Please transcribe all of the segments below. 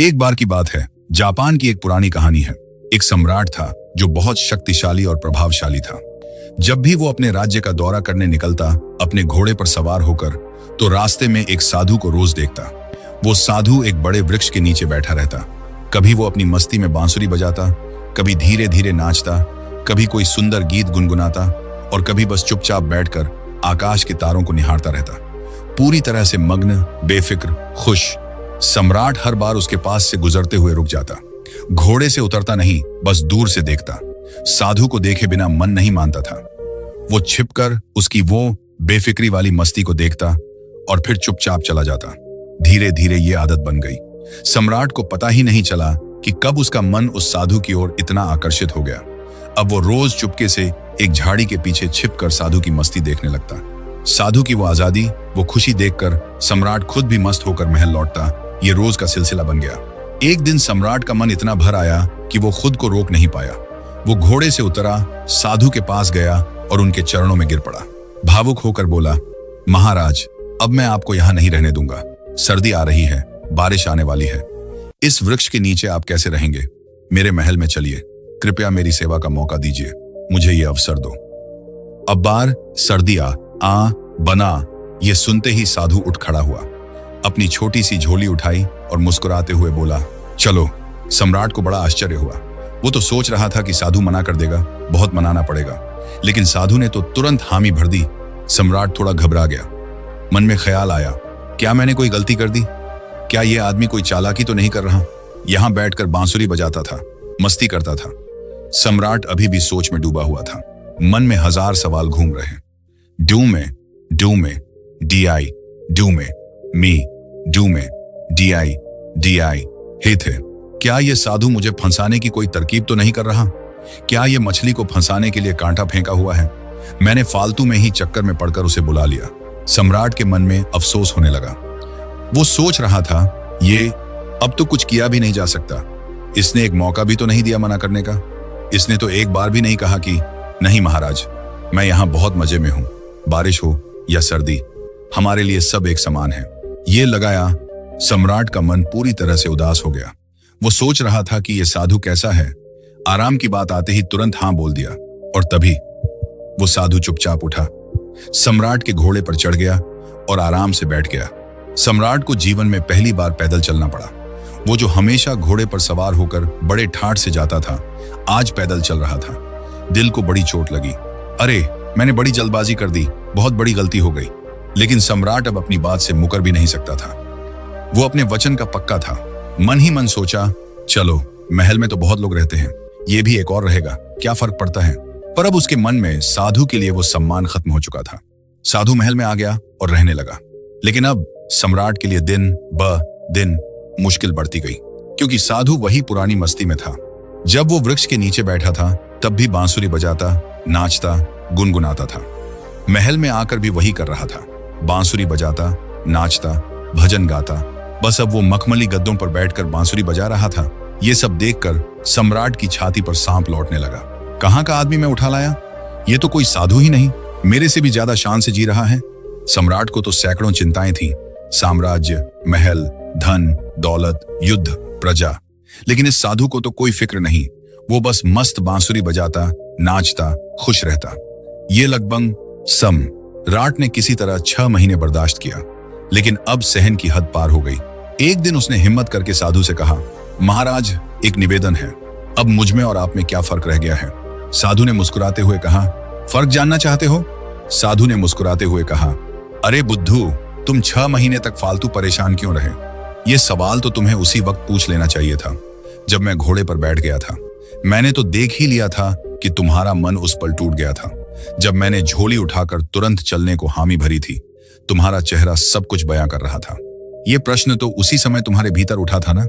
एक बार की बात है, जापान की एक पुरानी कहानी है। एक सम्राट था जो बहुत शक्तिशाली और प्रभावशाली था। जब भी वो अपने राज्य का दौरा करने निकलता अपने घोड़े पर सवार होकर, तो रास्ते में एक साधु को रोज देखता। वो साधु एक बड़े वृक्ष के नीचे बैठा रहता। कभी वो अपनी मस्ती में बांसुरी बजाता, कभी धीरे धीरे नाचता, कभी कोई सुंदर गीत गुनगुनाता और कभी बस चुपचाप बैठकर आकाश के तारों को निहारता रहता, पूरी तरह से मग्न, बेफिक्र, खुश। सम्राट हर बार उसके पास से गुजरते हुए रुक जाता, घोड़े से उतरता नहीं, बस दूर से देखता। साधु को देखे बिना मन नहीं मानता था। वो छिपकर उसकी वो बेफिक्री वाली मस्ती को देखता और फिर चुपचाप चला जाता। धीरे धीरे ये आदत बन गई। सम्राट को पता ही नहीं चला कि कब उसका मन उस साधु की ओर इतना आकर्षित हो गया। अब वो रोज चुपके से एक झाड़ी के पीछे छिपकर साधु की मस्ती देखने लगता। साधु की वो आजादी, वो खुशी देखकर सम्राट खुद भी मस्त होकर महल लौटता। ये रोज का सिलसिला बन गया। एक दिन सम्राट का मन इतना भर आया कि वो खुद को रोक नहीं पाया। वो घोड़े से उतरा, साधु के पास गया और उनके चरणों में गिर पड़ा। भावुक होकर बोला, महाराज, अब मैं आपको यहाँ नहीं रहने दूंगा। सर्दी आ रही है, बारिश आने वाली है। इस वृक्ष के नीचे आप कैसे रहेंगे? मेरे महल में चलिए। कृपया मेरी सेवा का मौका दीजिए, मुझे ये अवसर दो। अब बार सर्दी आ बना। ये सुनते ही साधु उठ खड़ा हुआ, अपनी छोटी सी झोली उठाई और मुस्कुराते हुए बोला, चलो। सम्राट को बड़ा आश्चर्य हुआ। वो तो सोच रहा था कि साधु मना कर देगा, बहुत मनाना पड़ेगा, लेकिन साधु ने तो तुरंत हामी भर दी। सम्राट थोड़ा घबरा गया। मन में ख्याल आया, क्या मैंने कोई गलती कर दी? क्या ये आदमी कोई चालाकी तो नहीं कर रहा? यहां बैठकर बांसुरी बजाता था, मस्ती करता था। सम्राट अभी भी सोच में डूबा हुआ था। मन में हजार सवाल घूम रहे। डू में DI, डू में मी, डू में DI हे थे। क्या ये साधु मुझे फंसाने की कोई तरकीब तो नहीं कर रहा? क्या ये मछली को फंसाने के लिए कांटा फेंका हुआ है? मैंने फालतू में ही चक्कर में पड़कर उसे बुला लिया। सम्राट के मन में अफसोस होने लगा। वो सोच रहा था, ये अब तो कुछ किया भी नहीं जा सकता। इसने एक मौका भी तो नहीं दिया मना करने का। इसने तो एक बार भी नहीं कहा कि नहीं महाराज, मैं यहाँ बहुत मजे में हूँ। बारिश हो या सर्दी, हमारे लिए सब एक समान है। ये लगाया सम्राट का मन पूरी तरह से उदास हो गया। वो सोच रहा था कि ये साधु कैसा है। आराम की बात आते ही तुरंत हाँ बोल दिया, और तभी वो साधु चुपचाप उठा, सम्राट के घोड़े पर चढ़ गया और आराम से बैठ गया। सम्राट को जीवन में पहली बार पैदल चलना पड़ा। वो जो हमेशा घोड़े पर सवार होकर बड़े ठाठ से जाता था, आज पैदल चल रहा था। दिल को बड़ी चोट लगी। अरे, मैंने बड़ी जल्दबाजी कर दी, बहुत बड़ी गलती हो गई। लेकिन सम्राट अब अपनी बात से मुकर भी नहीं सकता था। वो अपने वचन का पक्का था। मन ही मन सोचा, चलो, महल में तो बहुत लोग रहते हैं, ये भी एक और रहेगा, क्या फर्क पड़ता है। पर अब उसके मन में साधु के लिए वो सम्मान खत्म हो चुका था। साधु महल में आ गया और रहने लगा। लेकिन अब सम्राट के लिए दिन ब दिन मुश्किल बढ़ती गई, क्योंकि साधु वही पुरानी मस्ती में था। जब वो वृक्ष के नीचे बैठा था, तब भी बांसुरी बजाता, नाचता, गुनगुनाता था। महल में आकर भी वही कर रहा था, बांसुरी बजाता, नाचता, भजन गाता। बस अब वो मखमली गद्दों पर बैठकर बांसुरी बजा रहा था। ये सब देखकर सम्राट की छाती पर सांप लौटने लगा। कहाँ का आदमी मैं उठा लाया? ये तो कोई साधु ही नहीं, मेरे से भी ज्यादा शान से जी रहा है। सम्राट को तो सैकड़ों चिंताएं थीं, साम्राज्य, महल, धन, दौलत, युद्ध, प्रजा। लेकिन इस साधु को तो कोई फिक्र नहीं। वो बस मस्त बांसुरी बजाता, नाचता, खुश रहता। ये लगभग सम्राट ने किसी तरह 6 महीने बर्दाश्त किया, लेकिन अब सहन की हद पार हो गई। एक दिन उसने हिम्मत करके साधु से कहा, महाराज, एक निवेदन है। अब मुझ में और आप में क्या फर्क रह गया है? साधु ने मुस्कुराते हुए कहा, फर्क जानना चाहते हो? साधु ने मुस्कुराते हुए कहा, अरे बुद्धू, तुम 6 महीने तक फालतू परेशान क्यों रहे? ये सवाल तो तुम्हें उसी वक्त पूछ लेना चाहिए था, जब मैं घोड़े पर बैठ गया था। मैंने तो देख ही लिया था कि तुम्हारा मन उस पल टूट गया था। जब मैंने झोली उठाकर तुरंत चलने को हामी भरी थी, तुम्हारा चेहरा सब कुछ बयां कर रहा था। ये प्रश्न तो उसी समय तुम्हारे भीतर उठा था ना?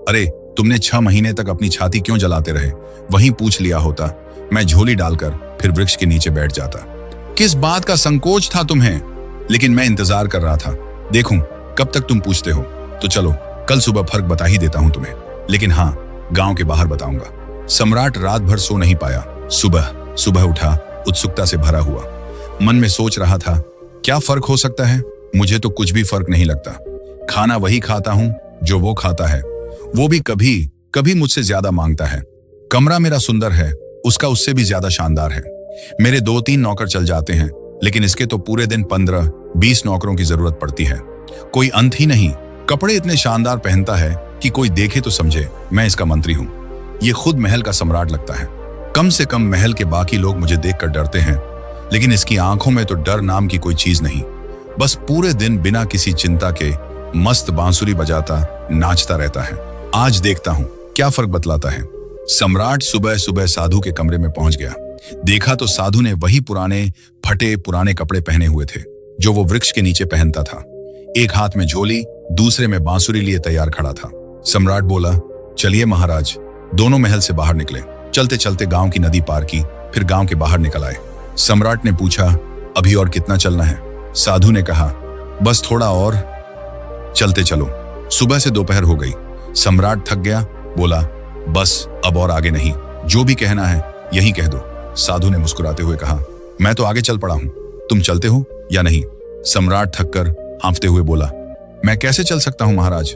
अरे, तुमने 6 महीने तक अपनी छाती क्यों जलाते रहे? वहीं पूछ लिया होता, मैं झोली डालकर फिर वृक्ष के नीचे बैठ जाता। किस बात का संकोच था तुम्हें? लेकिन मैं इंतजार कर रहा था, देखूं कब तक तुम पूछते हो। तो चलो, कल सुबह फर्क बता ही देता हूं तुम्हें, लेकिन हाँ, गांव के बाहर बताऊंगा। सम्राट रात भर सो नहीं पाया। सुबह उठा, उत्सुकता से भरा हुआ। मन में सोच रहा था, क्या फर्क हो सकता है? मुझे तो कुछ भी फर्क नहीं लगता। खाना वही खाता हूं जो वो खाता है। वो भी कभी कभी मुझसे ज्यादा मांगता है। कमरा मेरा सुंदर है, उसका उससे भी ज्यादा शानदार है। मेरे 2-3 नौकर चल जाते हैं, लेकिन इसके तो पूरे दिन 15-20 नौकरों की जरूरत पड़ती है। कोई अंत ही नहीं। कपड़े इतने शानदार पहनता है कि कोई देखे तो समझे मैं इसका मंत्री हूं। ये खुद महल का सम्राट लगता है। कम से कम महल के बाकी लोग मुझे देखकर डरते हैं, लेकिन इसकी आंखों में तो डर नाम की कोई चीज नहीं। बस पूरे दिन बिना किसी चिंता के मस्त बांसुरी बजाता नाचता रहता है। आज देखता हूं क्या फर्क बतलाता है। सम्राट सुबह सुबह साधु के कमरे में पहुंच गया। देखा तो साधु ने वही पुराने फटे पुराने कपड़े पहने हुए थे जो वो वृक्ष के नीचे पहनता था। एक हाथ में झोली, दूसरे में बांसुरी लिए तैयार खड़ा था। सम्राट बोला, चलिए महाराज। दोनों महल से बाहर निकले। चलते चलते गांव की नदी पार की, फिर गांव के बाहर निकल आए। सम्राट ने पूछा, अभी और कितना चलना है? साधु ने कहा, बस थोड़ा और चलते चलो। सुबह से दोपहर हो गई। सम्राट थक गया, बोला, बस अब और आगे नहीं, जो भी कहना है यही कह दो। साधु ने मुस्कुराते हुए कहा, मैं तो आगे चल पड़ा हूं, तुम चलते हो या नहीं? सम्राट थककर हांफते हुए बोला, मैं कैसे चल सकता हूं महाराज?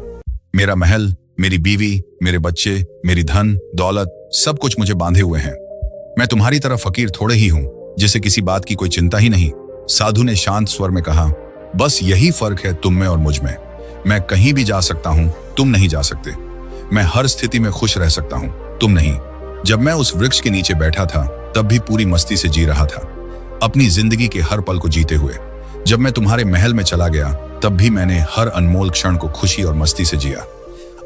मेरा महल, मेरी बीवी, मेरे बच्चे, मेरी धन दौलत, सब कुछ मुझे बांधे हुए हैं। मैं तुम्हारी तरह फकीर थोड़े ही हूं जिसे किसी बात की कोई चिंता ही नहीं। साधु ने शांत स्वर में कहा, बस यही फर्क है तुम में और मुझ में। मैं कहीं भी जा सकता हूं, तुम नहीं जा सकते। मैं हर स्थिति में खुश रह सकता हूं, तुम नहीं। जब मैं उस वृक्ष के नीचे बैठा था तब भी पूरी मस्ती से जी रहा था, अपनी जिंदगी के हर पल को जीते हुए। जब मैं तुम्हारे महल में चला गया तब भी मैंने हर अनमोल क्षण को खुशी और मस्ती से जिया।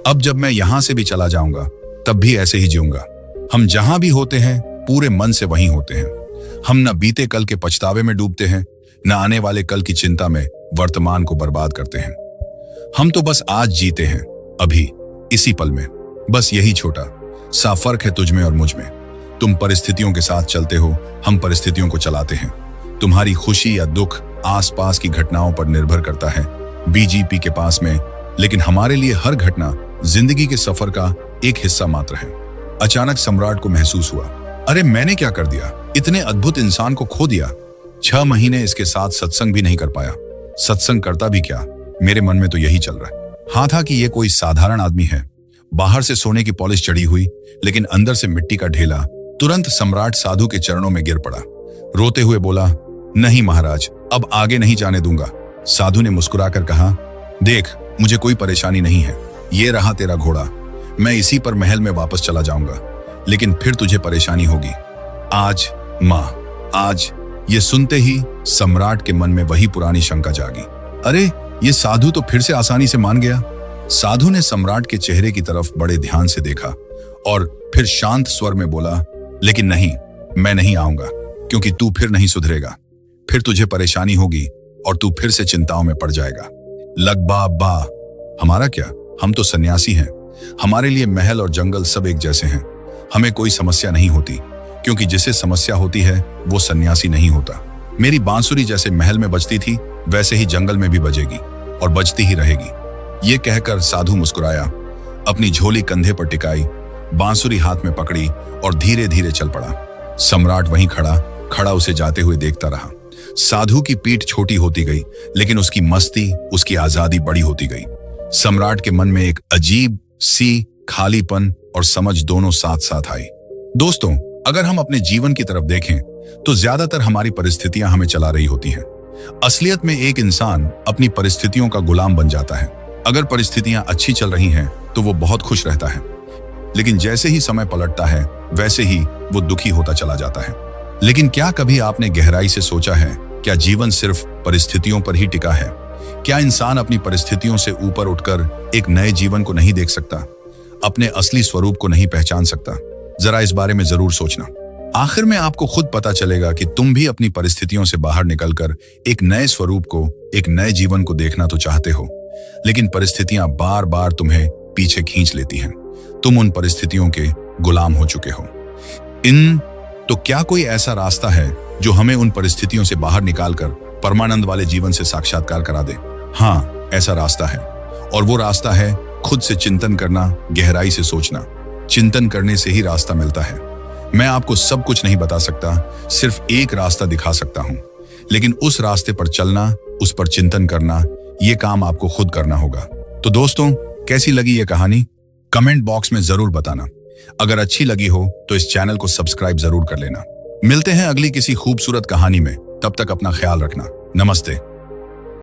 अब जब मैं यहां से भी चला जाऊंगा तब भी ऐसे ही जीऊंगा। हम जहां भी होते हैं पूरे मन से वहीं होते हैं। हम न बीते कल के पछतावे में डूबते हैं, न आने वाले कल की चिंता में वर्तमान को बर्बाद करते हैं। हम तो बस आज जीते हैं, अभी, इसी पल में। बस यही छोटा सा फर्क है तुझ में और मुझ में। तुम परिस्थितियों के साथ चलते हो, हम परिस्थितियों को चलाते हैं। तुम्हारी खुशी या दुख आसपास की घटनाओं पर निर्भर करता है, बीजीपी के पास में, लेकिन हमारे लिए हर घटना जिंदगी के सफर का एक हिस्सा मात्र है। अचानक सम्राट को महसूस हुआ, अरे मैंने क्या कर दिया? इतने अद्भुत इंसान को खो दिया। 6 महीने इसके साथ सत्संग भी नहीं कर पाया। सत्संग करता भी क्या? मेरे मन में तो यही चल रहा है। हाँ था कि ये कोई साधारण आदमी है, बाहर से सोने की पॉलिश चढ़ी हुई, लेकिन अंदर से मिट्टी का ढेला। तुरंत सम्राट साधु के चरणों में गिर पड़ा। रोते हुए बोला, नहीं महाराज, अब आगे नहीं जाने दूंगा। साधु ने मुस्कुराकर कहा, देख, मुझे कोई परेशानी नहीं है। ये रहा तेरा घोड़ा, मैं इसी पर महल में वापस चला जाऊंगा, लेकिन फिर तुझे परेशानी होगी। आज माँ, आज। ये सुनते ही सम्राट के मन में वही पुरानी शंका जागी। अरे ये साधु तो फिर से आसानी से मान गया। साधु ने सम्राट के चेहरे की तरफ बड़े ध्यान से देखा और फिर शांत स्वर में बोला, लेकिन नहीं, मैं नहीं आऊंगा, क्योंकि तू फिर नहीं सुधरेगा। फिर तुझे परेशानी होगी और तू फिर से चिंताओं में पड़ जाएगा। लगबा अब्बा, हमारा क्या, हम तो सन्यासी हैं। हमारे लिए महल और जंगल सब एक जैसे हैं। हमें कोई समस्या नहीं होती, क्योंकि जिसे समस्या होती है वो सन्यासी नहीं होता। मेरी बांसुरी जैसे महल में बजती थी वैसे ही जंगल में भी बजेगी और बजती ही रहेगी। ये कहकर साधु मुस्कुराया, अपनी झोली कंधे पर टिकाई, बांसुरी हाथ में पकड़ी और धीरे धीरे चल पड़ा। सम्राट वहीं खड़ा उसे जाते हुए देखता रहा। साधु की पीठ छोटी होती गई, लेकिन उसकी मस्ती, उसकी आजादी बड़ी होती गई। सम्राट के मन में एक अजीब सी खालीपन और समझ दोनों साथ साथ आई। दोस्तों, अगर हम अपने जीवन की तरफ देखें तो ज्यादातर हमारी परिस्थितियां हमें चला रही होती हैं। असलियत में एक इंसान अपनी परिस्थितियों का गुलाम बन जाता है। अगर परिस्थितियां अच्छी चल रही हैं तो वो बहुत खुश रहता है, लेकिन जैसे ही समय पलटता है वैसे ही वो दुखी होता चला जाता है। लेकिन क्या कभी आपने गहराई से सोचा है, क्या जीवन सिर्फ परिस्थितियों पर ही टिका है? क्या इंसान अपनी परिस्थितियों से ऊपर उठकर एक नए जीवन को नहीं देख सकता, अपने असली स्वरूप को नहीं पहचान सकता? जरा इस बारे में जरूर सोचना। आखिर में आपको खुद पता चलेगा कि तुम भी अपनी परिस्थितियों से बाहर निकलकर एक नए स्वरूप को, एक नए जीवन को देखना तो चाहते हो, लेकिन परिस्थितियां बार बार तुम्हें पीछे खींच लेती हैं। तुम उन परिस्थितियों के गुलाम हो चुके हो। तो क्या कोई ऐसा रास्ता है जो हमें उन परिस्थितियों से बाहर निकालकर परमानंद वाले जीवन से साक्षात्कार करा दे? हाँ, ऐसा रास्ता है, और वो रास्ता है खुद से चिंतन करना, गहराई से सोचना। चिंतन करने से ही रास्ता मिलता है। मैं आपको सब कुछ नहीं बता सकता, सिर्फ एक रास्ता दिखा सकता हूं, लेकिन उस रास्ते पर चलना, उस पर चिंतन करना, ये काम आपको खुद करना होगा। तो दोस्तों, कैसी लगी ये कहानी? कमेंट बॉक्स में जरूर बताना। अगर अच्छी लगी हो तो इस चैनल को सब्सक्राइब जरूर कर लेना। मिलते हैं अगली किसी खूबसूरत कहानी में, तब तक अपना ख्याल रखना। नमस्ते।